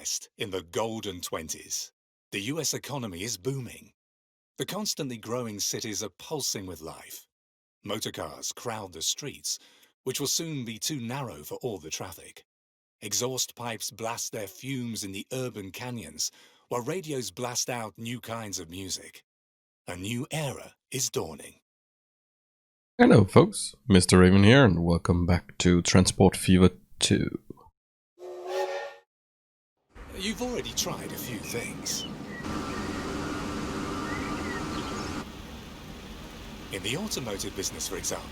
West in the golden 20s. The US economy is booming. The constantly growing cities are pulsing with life. Motorcars crowd the streets, which will soon be too narrow for all the traffic. Exhaust pipes blast their fumes in the urban canyons, while radios blast out new kinds of music. A new era is dawning. Hello folks, Mr. Raven here and welcome back to Transport Fever 2. You've already tried a few things. In the automotive business, for example.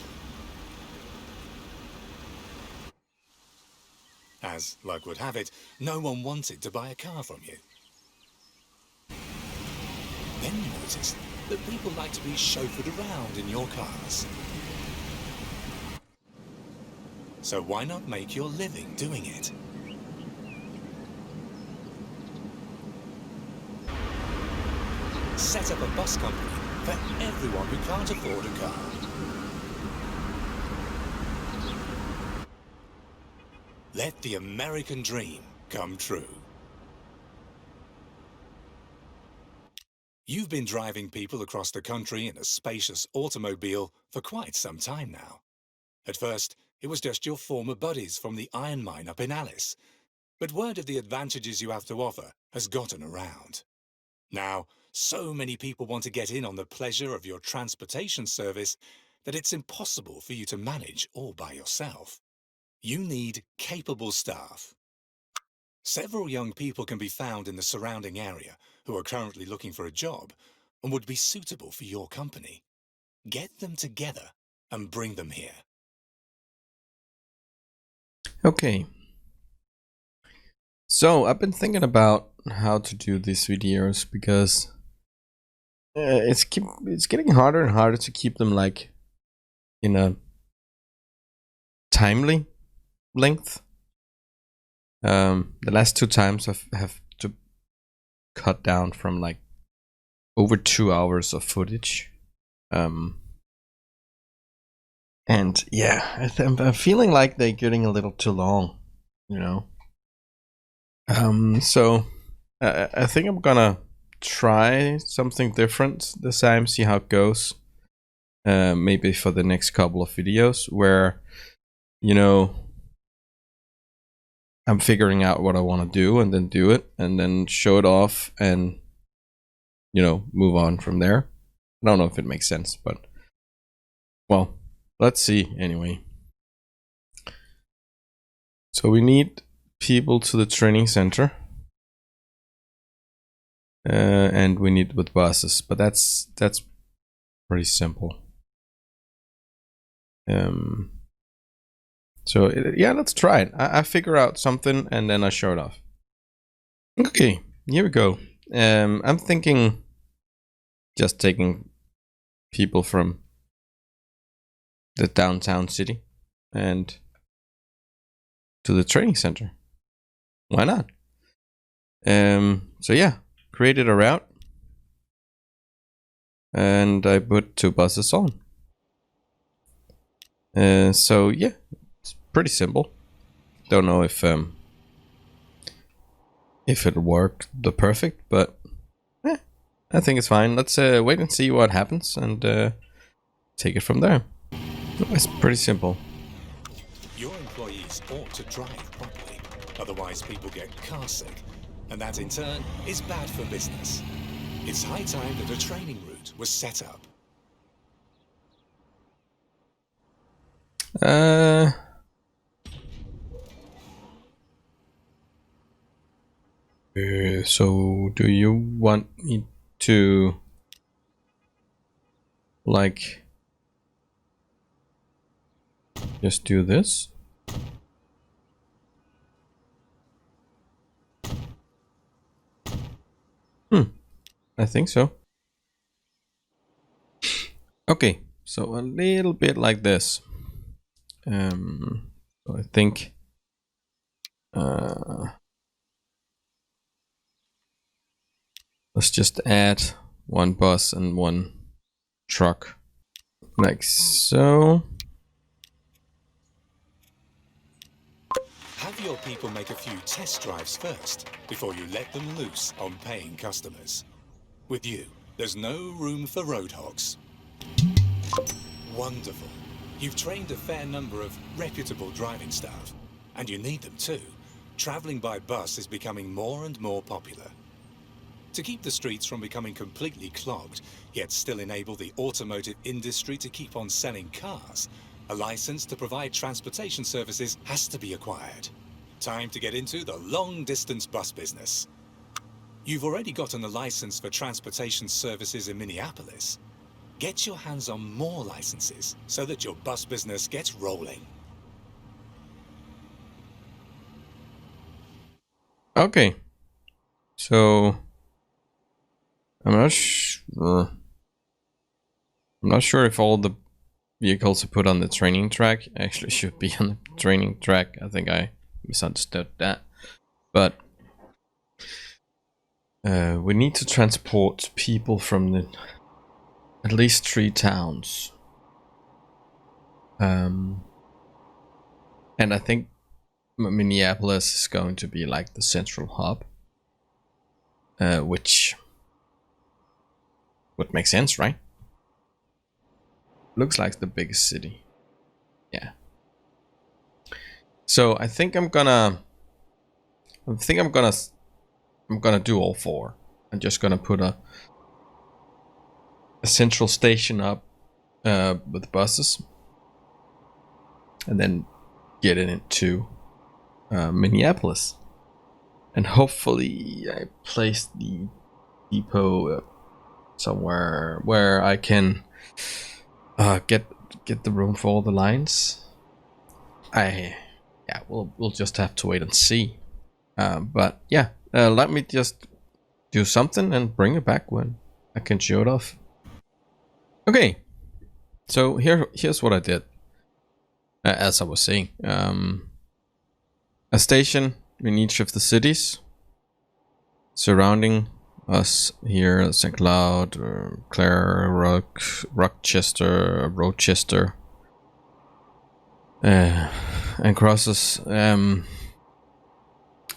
As luck would have it, no one wanted to buy a car from you. Then you noticed that people like to be chauffeured around in your cars. So why not make your living doing it? Set up a bus company for everyone who can't afford a car. Let the American dream come true. You've been driving people across the country in a spacious automobile for quite some time now. At first, it was just your former buddies from the iron mine up in Alice. But word of the advantages you have to offer has gotten around. Now, so many people want to get in on the pleasure of your transportation service that it's impossible for you to manage all by yourself. You need capable staff. Several young people can be found in the surrounding area who are currently looking for a job and would be suitable for your company. Get them together and bring them here. Okay. So, I've been thinking about how to do these videos because it's getting harder and harder to keep them like in a timely length. The last two times I have to cut down from like over 2 hours of footage. And yeah, I'm feeling like they're getting a little too long, you know. So I think I'm gonna try something different this time, see how it goes. Maybe for the next couple of videos where, you know, I'm figuring out what I want to do and then do it and then show it off and, you know, move on from there. I don't know if it makes sense, but well, let's see anyway. So we need people to the training center. And we need with buses, but that's pretty simple. So yeah, let's try it. I figure out something and then I show it off. Okay, here we go. I'm thinking just taking people from the downtown city and to the training center. Why not? So yeah, created a route and I put 2 buses on. So yeah, it's pretty simple. Don't know if it worked the perfect, but I think it's fine. Let's wait and see what happens and take it from there. It's pretty simple. Your employees ought to drive properly, otherwise people get car sick, and that in turn is bad for business. It's high time that a training route was set up. So do you want me to like just do this? I think so. Okay, so a little bit like this. So I think let's just add 1 bus and 1 truck like so. Have your people make a few test drives first before you let them loose on paying customers. With you, there's no room for road hogs. Wonderful. You've trained a fair number of reputable driving staff, and you need them too. Travelling by bus is becoming more and more popular. To keep the streets from becoming completely clogged, yet still enable the automotive industry to keep on selling cars, a license to provide transportation services has to be acquired. Time to get into the long-distance bus business. You've already gotten a license for transportation services in Minneapolis. Get your hands on more licenses so that your bus business gets rolling. Okay. So I'm not sure if all the vehicles I put on the training track actually should be on the training track. I think I misunderstood that. But we need to transport people from at least 3 towns. And I think Minneapolis is going to be like the central hub, which would make sense, right? Looks like the biggest city. Yeah. So I think I'm gonna do all 4. I'm just gonna put a central station up with buses, and then get it into Minneapolis, and hopefully I place the depot somewhere where I can get the room for all the lines. We'll just have to wait and see. But yeah, let me just do something and bring it back when I can show it off. Okay, so here's what I did. As I was saying, a station in each of the cities surrounding us here: St. Cloud, Clare, Rochester, Rochester, and crosses. And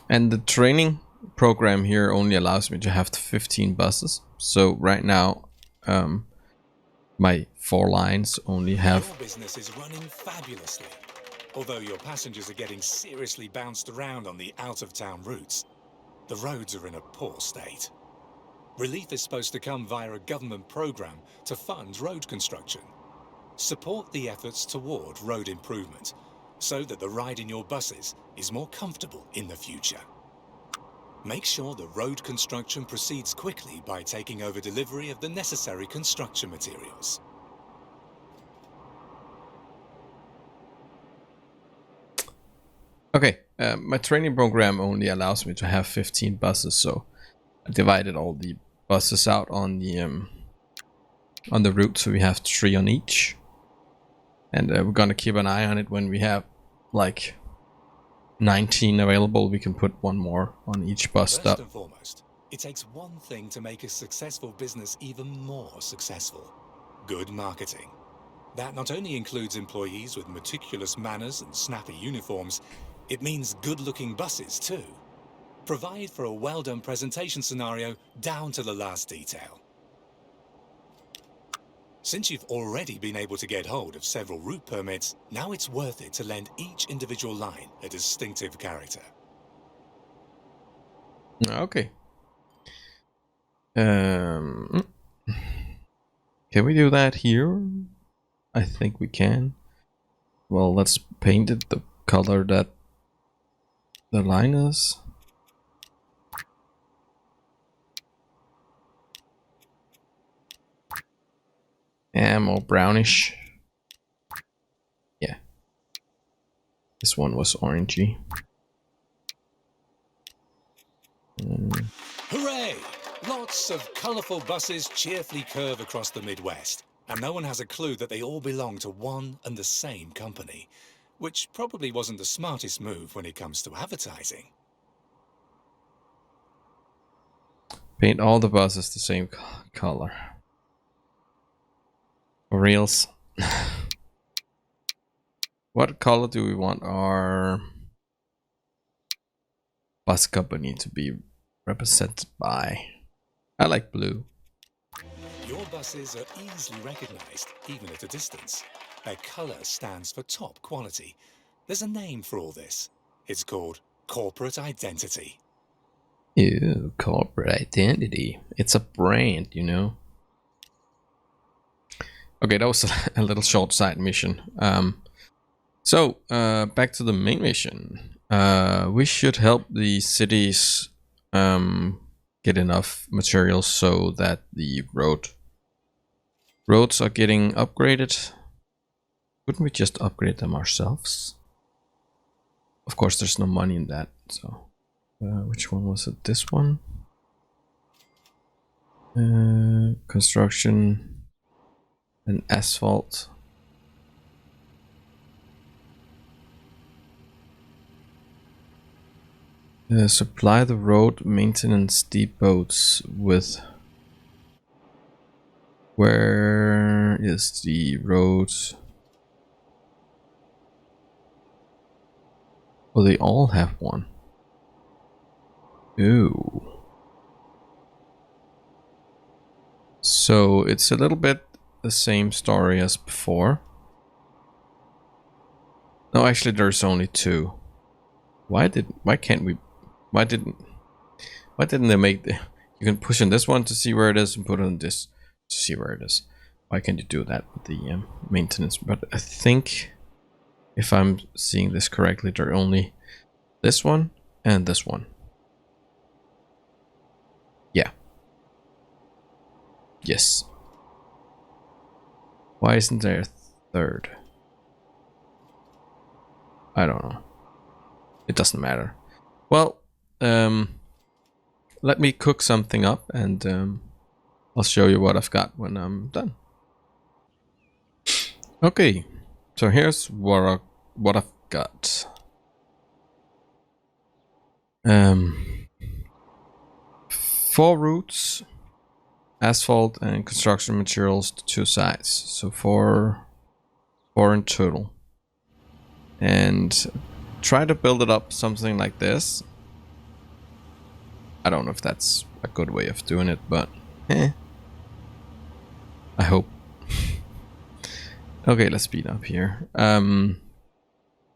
the training program here only allows me to have 15 buses. So right now, my 4 lines only have. Your business is running fabulously. Although your passengers are getting seriously bounced around on the out-of-town routes, the roads are in a poor state. Relief is supposed to come via a government program to fund road construction. Support the efforts toward road improvement so that the ride in your buses is more comfortable in the future. Make sure the road construction proceeds quickly by taking over delivery of the necessary construction materials. Okay, my training program only allows me to have 15 buses, so I divided all the buses out on the route, so we have 3 on each, and we're gonna keep an eye on it. When we have like 19 available, we can put 1 more on each bus stop. First and foremost, it takes one thing to make a successful business even more successful: good marketing. That not only includes employees with meticulous manners and snappy uniforms, it means good-looking buses too. Provide for a well-done presentation scenario down to the last detail. Since you've already been able to get hold of several route permits, now it's worth it to lend each individual line a distinctive character. Okay. Can we do that here? I think we can. Well, let's paint it the color that the line is. Yeah, more brownish. Yeah. This one was orangey. Hooray! Lots of colourful buses cheerfully curve across the Midwest, and no one has a clue that they all belong to one and the same company, which probably wasn't the smartest move when it comes to advertising. Paint all the buses the same color. For reals. What color do we want our bus company to be represented by. I like blue. Your buses are easily recognised, even at a distance. Their colour stands for top quality. There's a name for all this. It's called corporate identity. Ew, corporate identity. It's a brand, you know. Okay, that was a little short side mission. So back to the main mission. We should help the cities get enough materials so that the roads are getting upgraded. Couldn't we just upgrade them ourselves? Of course, there's no money in that. So, which one was it? This one? Construction and asphalt. Supply the road maintenance depots with. Where is the road? Oh, they all have one. Ooh. So it's a little bit the same story as before. No, actually there's only two. Why didn't they make the, you can push in this one to see where it is and put on this to see where it is. Why can't you do that with the maintenance? But I think if I'm seeing this correctly, there are only this one and this one. Yeah. Yes. Why isn't there a third? I don't know. It doesn't matter. Well, let me cook something up and I'll show you what I've got when I'm done. Okay, so here's what I've got. 4 routes, asphalt and construction materials to 2 sides. So 4 in total. And try to build it up something like this. I don't know if that's a good way of doing it, but I hope. Okay, let's speed up here.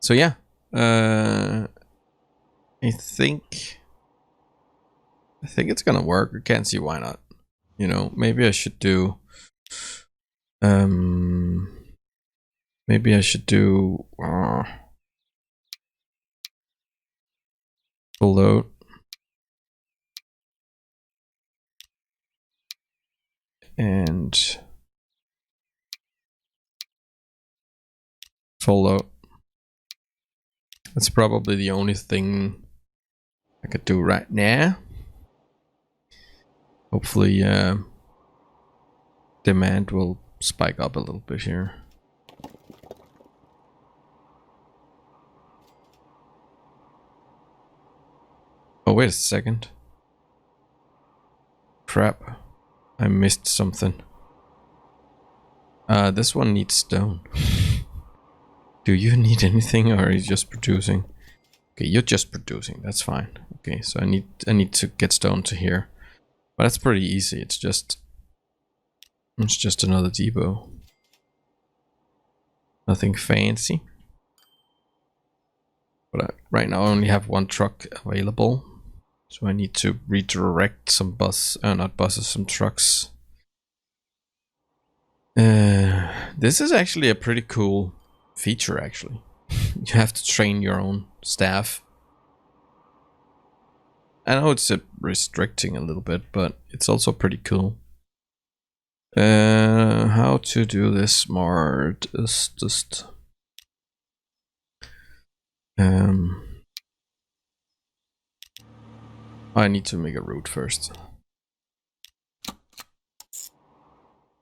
So yeah, I think it's gonna work. I can't see why not. You know, maybe I should do full load and full load. That's probably the only thing I could do right now. Hopefully demand will spike up a little bit here. Oh, wait a second. Crap. I missed something. This one needs stone. Do you need anything or are you just producing? Okay, you're just producing. That's fine. Okay, so I need to get stone to here. But that's pretty easy. It's just another depot. Nothing fancy. But right now I only have 1 truck available. So I need to redirect some some trucks. This is actually a pretty cool feature, actually. You have to train your own staff. I know it's restricting a little bit, but it's also pretty cool. How to do this smart is just I need to make a route first.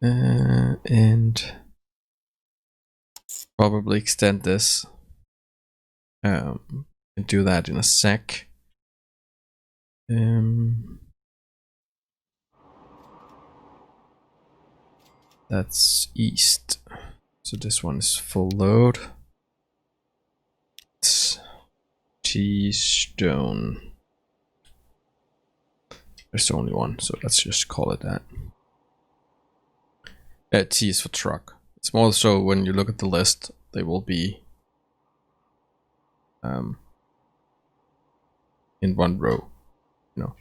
And probably extend this. And do that in a sec. That's east. So this one is full load. It's T-stone. There's only one, so let's just call it that. T is for truck. It's more so when you look at the list, they will be in one row. You know.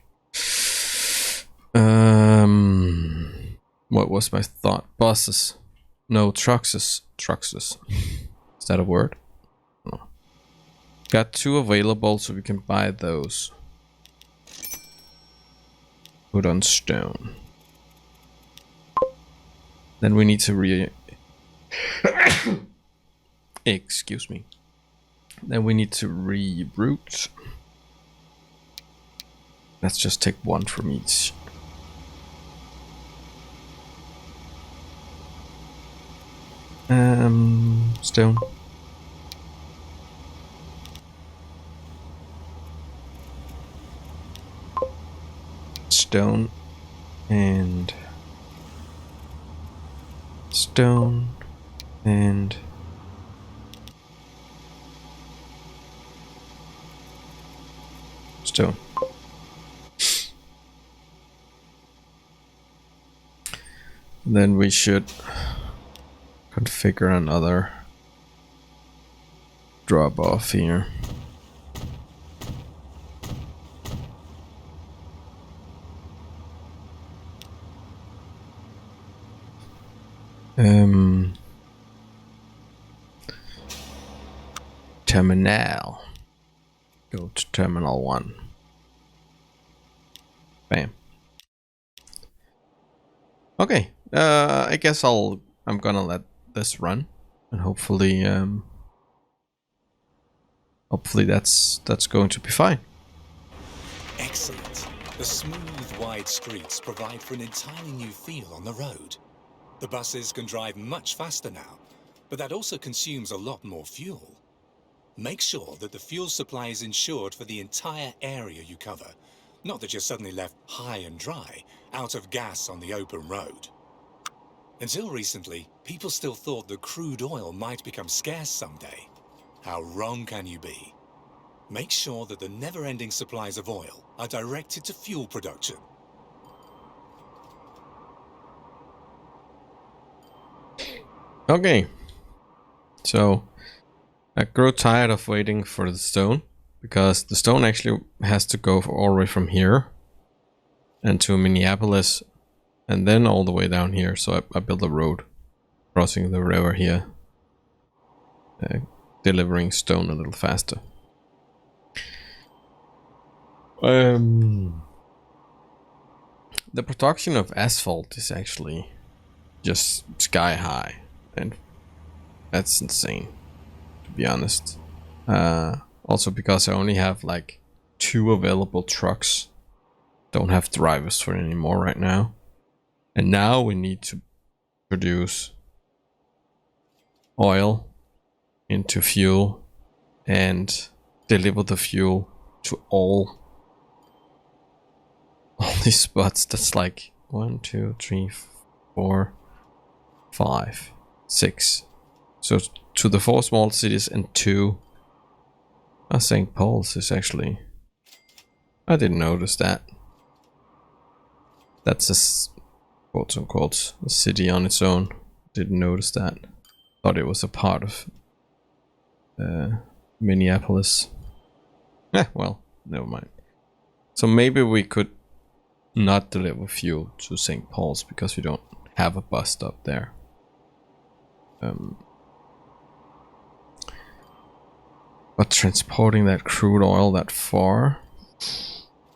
What was my thought? Buses. No, truckses. Truckses. Is that a word? No. Got 2 available, so we can buy those. Put on stone. Then we need to excuse me. Then we need to reroute. Let's just take 1 from each. Stone. Stone and stone and stone. Then we should configure another drop off here. Terminal. Go to terminal 1. Bam. Okay. I guess I'm gonna let this run, and hopefully that's going to be fine. Excellent. The smooth, wide streets provide for an entirely new feel on the road. The buses can drive much faster now, but that also consumes a lot more fuel. Make sure that the fuel supply is insured for the entire area you cover, not that you're suddenly left high and dry, out of gas on the open road. Until recently, people still thought that crude oil might become scarce someday. How wrong can you be? Make sure that the never-ending supplies of oil are directed to fuel production. Okay. So I grow tired of waiting for the stone, because the stone actually has to go all the way from here and to Minneapolis and then all the way down here. So I built a road crossing the river here, delivering stone a little faster. The production of asphalt is actually just sky high, and that's insane, to be honest. Also because I only have like 2 available trucks. Don't have drivers for it anymore right now. And now we need to produce oil into fuel and deliver the fuel to all these spots. That's like 1, 2, 3, 4, 5, 6. So to the 4 small cities and 2. St. Paul's is actually... I didn't notice that. That's a quote unquote a city on its own. Didn't notice that. Thought it was a part of Minneapolis. Well, never mind. So maybe we could not deliver fuel to St. Paul's because we don't have a bus stop there. But transporting that crude oil that far,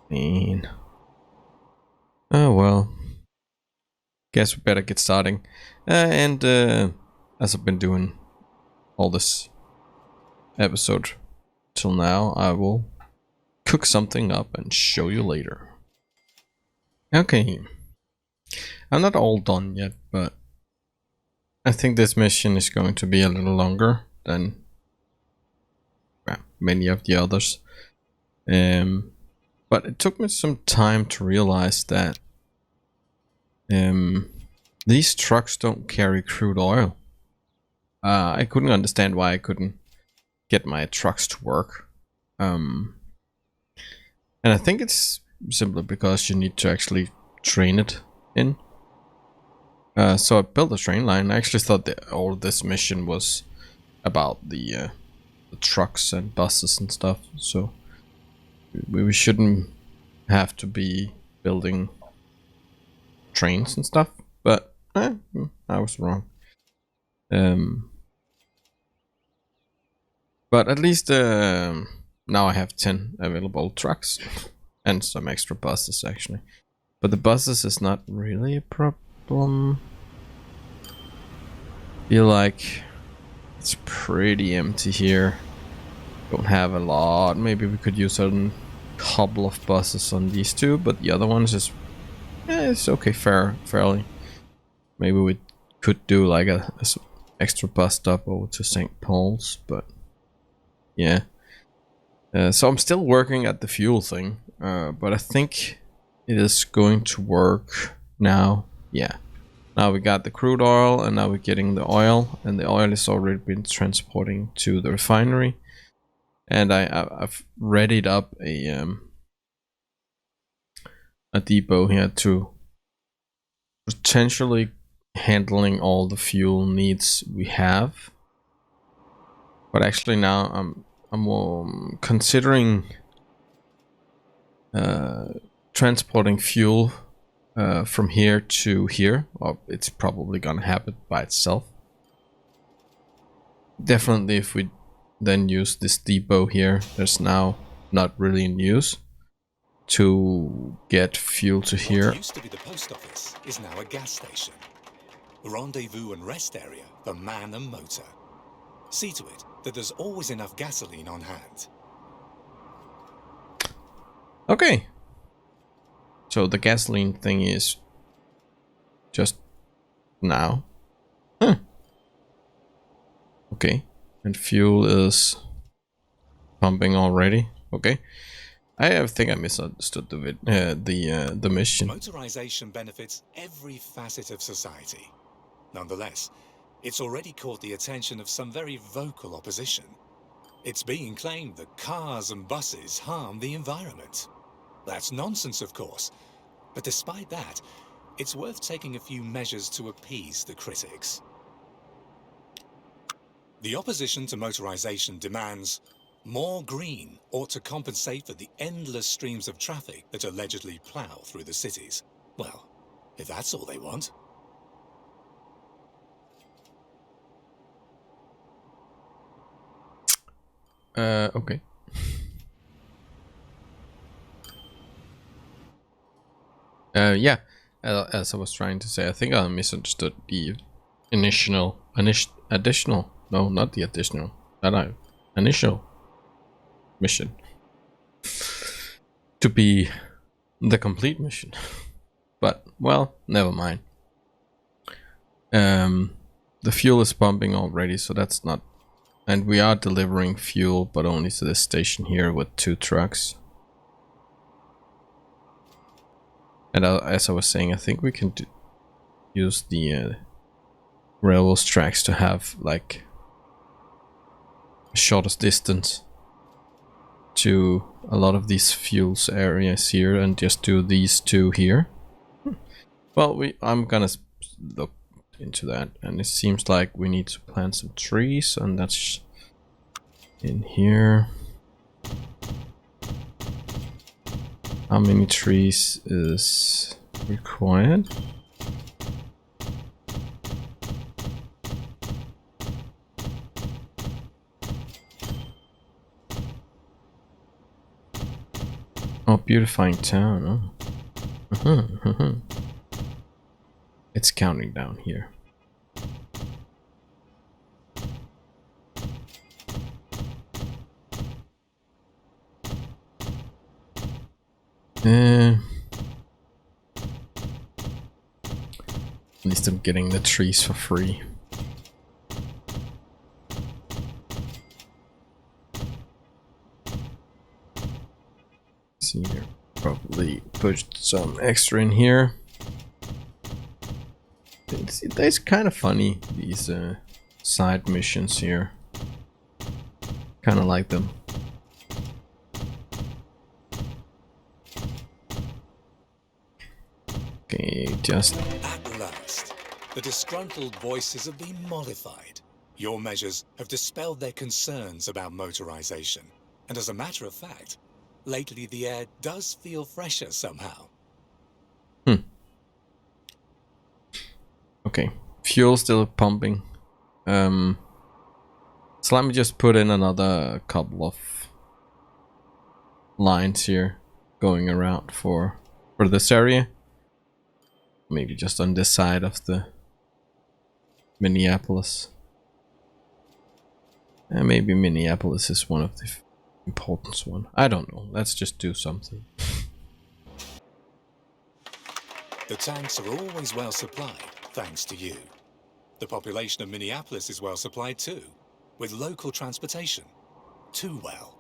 mean. Oh well. Guess we better get starting. And as I've been doing all this episode till now, I will cook something up and show you later. Okay. I'm not all done yet, but I think this mission is going to be a little longer than many of the others. But it took me some time to realize that these trucks don't carry crude oil. I couldn't understand why I couldn't get my trucks to work. And I think it's simply because you need to actually train it in. So I built a train line. I actually thought that all this mission was about the trucks and buses and stuff. So we shouldn't have to be building trains and stuff. But I was wrong. But at least now I have 10 available trucks and some extra buses actually. But the buses is not really a problem. Feel like it's pretty empty here. Don't have a lot. Maybe we could use a couple of buses on these two, but the other ones is it's okay, fairly. Maybe we could do like a extra bus stop over to St. Paul's, but yeah. So I'm still working at the fuel thing, but I think it is going to work now. Yeah. Now we got the crude oil, and now we're getting the oil, and the oil is already been transporting to the refinery. And I've readied up a depot here to potentially handling all the fuel needs we have. But actually now I'm considering transporting fuel from here to here. Or it's probably gonna happen by itself. Definitely if we then use this depot here, there's now not really in use, to get fuel to here. What used to be the post office is now a gas station. Rendezvous and rest area for man and motor. See to it that there's always enough gasoline on hand. Okay. So the gasoline thing is just now. Huh. Okay. And fuel is pumping already. Okay. I think I misunderstood the mission. Motorization benefits every facet of society. Nonetheless, it's already caught the attention of some very vocal opposition. It's being claimed that cars and buses harm the environment. That's nonsense, of course, but despite that, it's worth taking a few measures to appease the critics. The opposition to motorization demands more green ought to compensate for the endless streams of traffic that allegedly plough through the cities. Well, if that's all they want. Okay. Yeah. As I was trying to say, I think I misunderstood the initial, no, not the additional, initial mission to be the complete mission. But, well, never mind. The fuel is pumping already, so that's not... And we are delivering fuel, but only to this station here with 2 trucks. And as I was saying, I think we can use the railroad tracks to have like the shortest distance to a lot of these fuels areas here, and just do these 2 here. Well, I'm gonna look into that, and it seems like we need to plant some trees, and that's in here. How many trees is required? Oh, beautifying town, oh. It's counting down here. At least I'm getting the trees for free. See here, probably put some extra in here. It's kind of funny, these side missions here. Kind of like them. just... At last, the disgruntled voices have been mollified. Your measures have dispelled their concerns about motorization. And as a matter of fact, lately the air does feel fresher somehow. Okay, fuel still pumping. So let me just put in another couple of lines here going around for this area. Maybe just on this side of the Minneapolis. And maybe Minneapolis is one of the important ones. I don't know. Let's just do something. The tanks are always well supplied, thanks to you. The population of Minneapolis is well supplied too, with local transportation. Too well.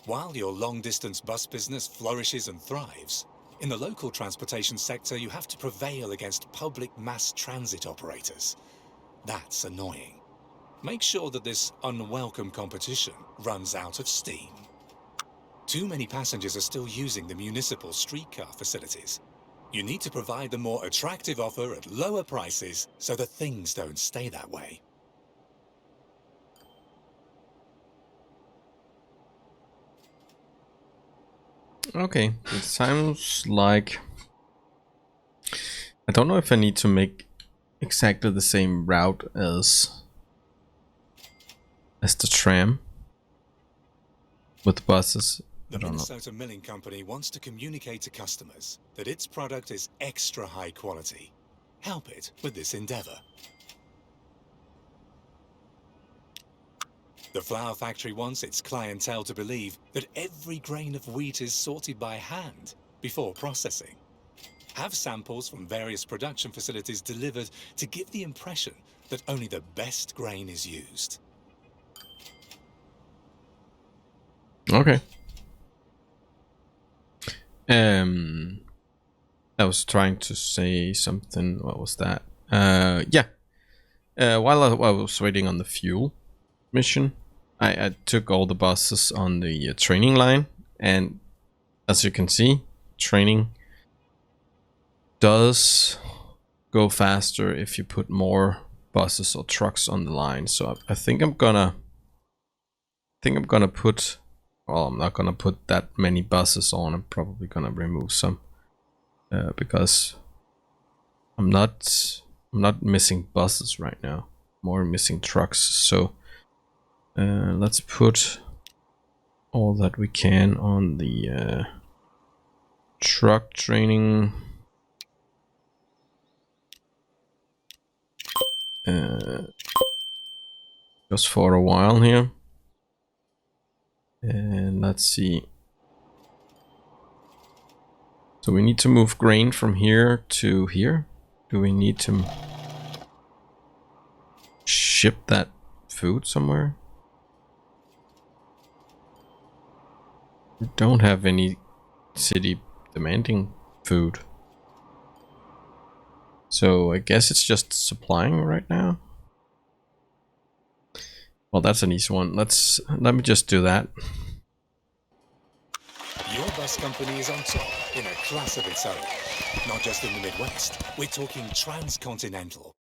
While your long-distance bus business flourishes and thrives, in the local transportation sector you have to prevail against public mass transit operators. That's annoying. Make sure that this unwelcome competition runs out of steam. Too many passengers are still using the municipal streetcar facilities. You need to provide a more attractive offer at lower prices so that things don't stay that way. Okay, it sounds like... I don't know if I need to make exactly the same route as the tram with buses. The Minnesota Milling Company wants to communicate to customers that its product is extra high quality. Help it with this endeavor. The flour factory wants its clientele to believe that every grain of wheat is sorted by hand before processing. Have samples from various production facilities delivered to give the impression that only the best grain is used. Okay. I was trying to say something. What was that? Yeah. While I was waiting on the fuel mission, I took all the buses on the training line, and as you can see, training does go faster if you put more buses or trucks on the line. So I think I'm gonna put... Well, I'm not gonna put that many buses on. I'm probably gonna remove some because I'm not missing buses right now. More missing trucks. So let's put all that we can on the truck training. Just for a while here. And let's see. So we need to move grain from here to here. Do we need to ship that food somewhere? We don't have any city demanding food. So I guess it's just supplying right now. Well, that's an easy one. Let me just do that. Your bus company is on top in a class of its own. Not just in the Midwest, we're talking transcontinental.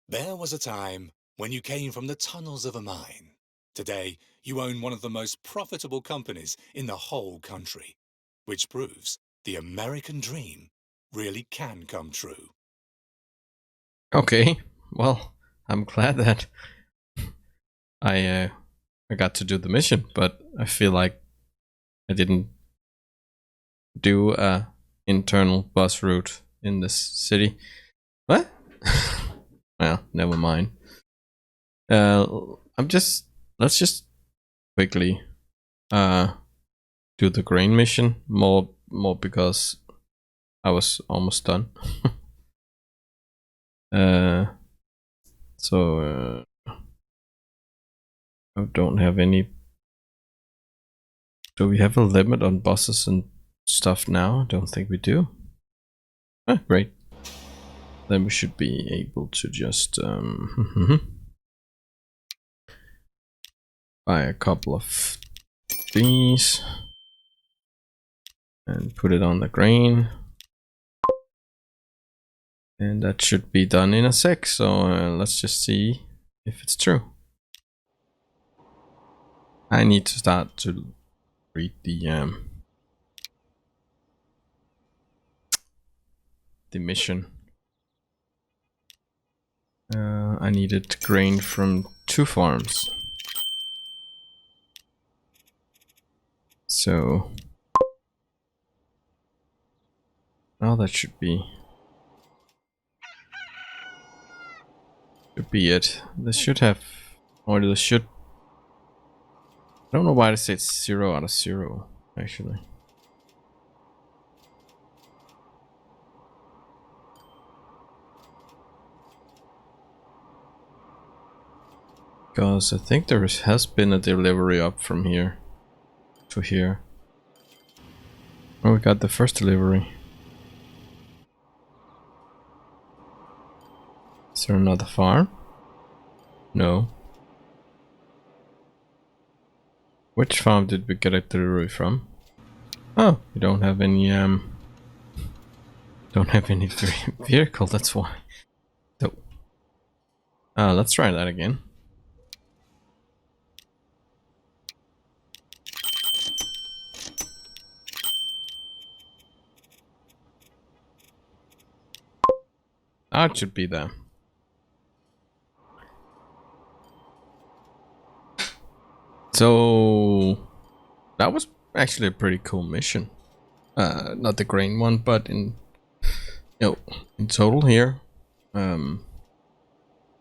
There was a time when you came from the tunnels of a mine. Today, you own one of the most profitable companies in the whole country, which proves the American dream really can come true. Okay, well, I'm glad that I got to do the mission, but I feel like I didn't do a internal bus route in this city. What? Well, never mind. Let's just quickly do the grain mission more because I was almost done. So I don't have any. Do we have a limit on buses and stuff now? I don't think we do. Ah, great. Then we should be able to just buy a couple of these and put it on the grain. And that should be done in a sec, so let's just see if it's true. I need to start to read the mission. I needed grain from 2 farms. So now that should be it. This should have, or this should. I don't know why they say it's 0 out of 0 actually. Because I think there has been a delivery up from here to here. Oh, we got the first delivery. Is there another farm? No. Which farm did we get a delivery from? Oh, we don't have any vehicle, that's why. So, let's try that again. It should be there. So that was actually a pretty cool mission. Not the grain one, but in total here. I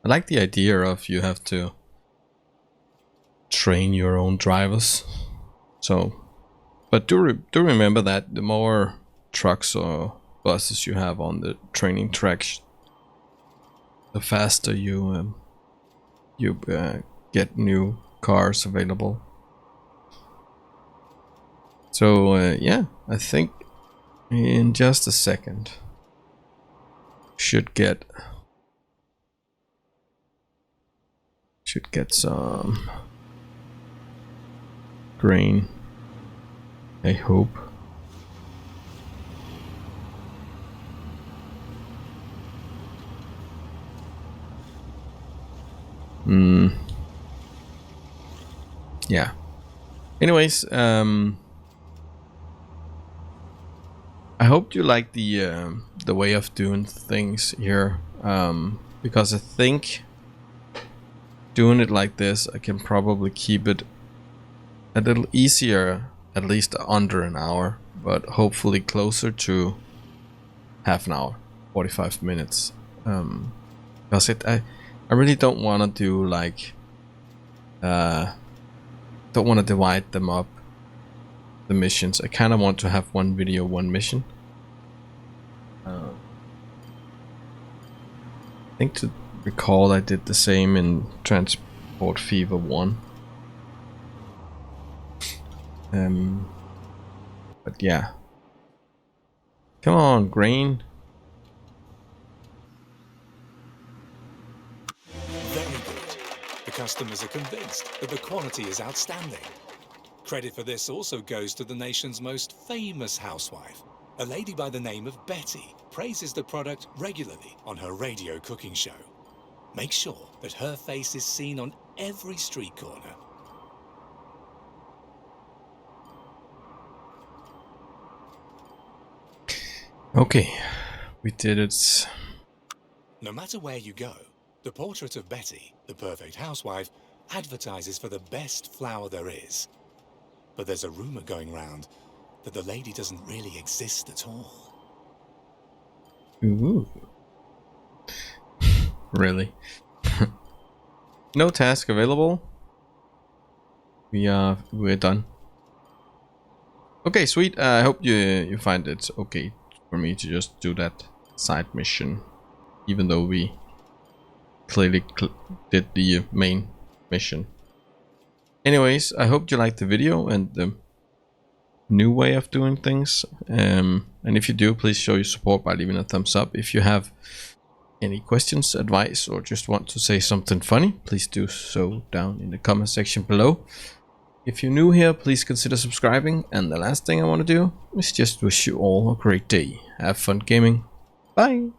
like the idea of you have to train your own drivers. So, but do remember that the more trucks or buses you have on the training tracks, the faster you get new cars available. So yeah, I think in just a second should get some grain, I hope. Yeah. Anyways, I hope you like the way of doing things here, because I think doing it like this, I can probably keep it a little easier, at least under an hour, but hopefully closer to half an hour, 45 minutes. Because I really don't want to do like don't want to divide them up, the missions. I kind of want to have one video, one mission. I think to recall I did the same in Transport Fever 1. But yeah. Come on, grain. Very good. The customers are convinced that the quality is outstanding. Credit for this also goes to the nation's most famous housewife. A lady by the name of Betty praises the product regularly on her radio cooking show. Make sure that her face is seen on every street corner. Okay, we did it. No matter where you go, the portrait of Betty, the perfect housewife, advertises for the best flour there is. But there's a rumor going round that the lady doesn't really exist at all. Ooh. Really? No task available. We're done. Okay, sweet. I hope you find it okay for me to just do that side mission, even though we clearly did the main mission. Anyways, I hope you liked the video and the new way of doing things. And if you do, please show your support by leaving a thumbs up. If you have any questions, advice, or just want to say something funny, please do so down in the comment section below. If you're new here, please consider subscribing. And the last thing I want to do is just wish you all a great day. Have fun gaming. Bye!